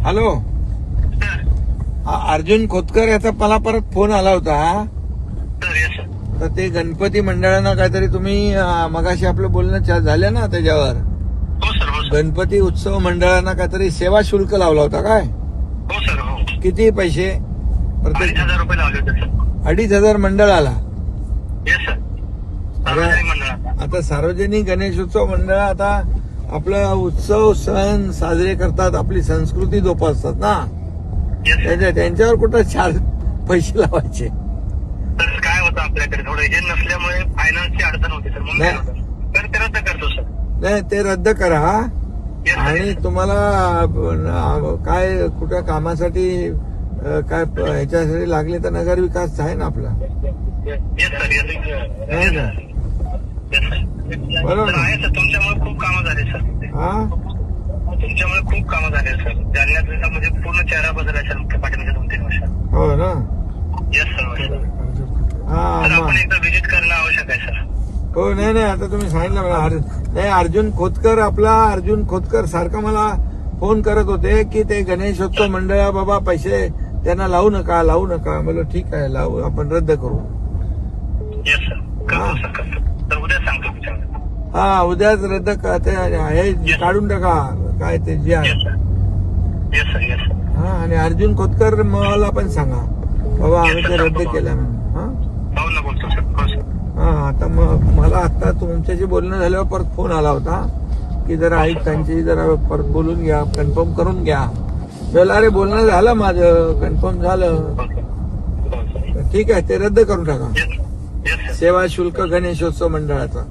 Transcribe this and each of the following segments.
Hello, Arjun Khotkar याचा मला परत फोन आला होता. तर ते गणपती मंडळानं काहीतरी तुम्ही मगाशी आपलं बोलणं झालं ना त्याच्यावर. हो सर. हो सर. गणपती उत्सव मंडळानं काहीतरी सेवा शुल्क लावला होता काय? हो सर. हो. किती पैसे? 2,500 रुपये लावले होते सर. 2,500 मंडळाला? Yes sir. सार्वजनिक मंडळाचा. आता सार्वजनिक गणेशोत्सव मंडळ आता आपला उत्सव सण साजरे करतात, आपली संस्कृती जोपासतात ना. Yes sir. त्यांच्यावर कुठं 4 पैसे लावायचे? तर काय होतं आपल्याकडे थोडं हे नसल्यामुळे फायनान्सची अडचण होती सर. म्हणून नाही. काय होतं? तर ते रद्द करतो सर. नाही, ते रद्द करा. Yes sir. आणि तुम्हाला काय कुठल्या कामासाठी काय ह्याच्यासाठी लागले तर नगर विकास आहे ना आपला. Yes sir. येस नाही का? Yes sir. बरोबर. तर आहे सर. तुमच्यामुळे खूप कामं झाले सर. हा, तुमच्यामुळे खूप कामं झाले सर. जालन्यात म्हणजे पूर्ण चेहरा बदलला सर पाठीमागच्या 2-3 वर्षात. हो ना. Yes sir. हा, तर आपण एकदा व्हिजिट करणं आवश्यक आहे सर. हो. नाही, आता तुम्ही सांगितलं मला. नाही, अर्जुन खोतकर सारखं मला फोन करत होते की ते गणेशोत्सव मंडळा बाबा पैसे त्यांना लावू नका. म्हणलं ठीक आहे, लावू, आपण रद्द करू. Yes sir. करतो सर. करतो. तर उद्या सांगतो तुमच्याकडे. हा, उद्याच रद्द हे काढून टाका काय ते जे आहे. Yes sir. Yes sir. Yes sir. हा, आणि अर्जुन खोतकर मला पण सांगा बाबा आम्ही ते रद्द केलं म्हणून. हा, भाऊ ना बोलतो सर. हो सर. हा. आता मग मला आता तुमच्याशी बोलणं झाल्यावर परत फोन आला होता की जरा आयुक्तांची जरा परत बोलून घ्या, कन्फर्म करून घ्या. बोला अरे बोलणं झालं माझं, कन्फर्म झालं. हो सर. तर ठीक आहे, ते रद्द करून टाका. Yes sir. सेवा शुल्क गणेशोत्सव मंडळाचा.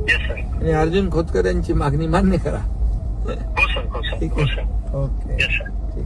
Yes sir. आणि अर्जुन खोतकर यांची मागणी मान्य करा. हो सर. हो सर. ठीक हो आहे. सर. ओके. Yes sir. ठीक.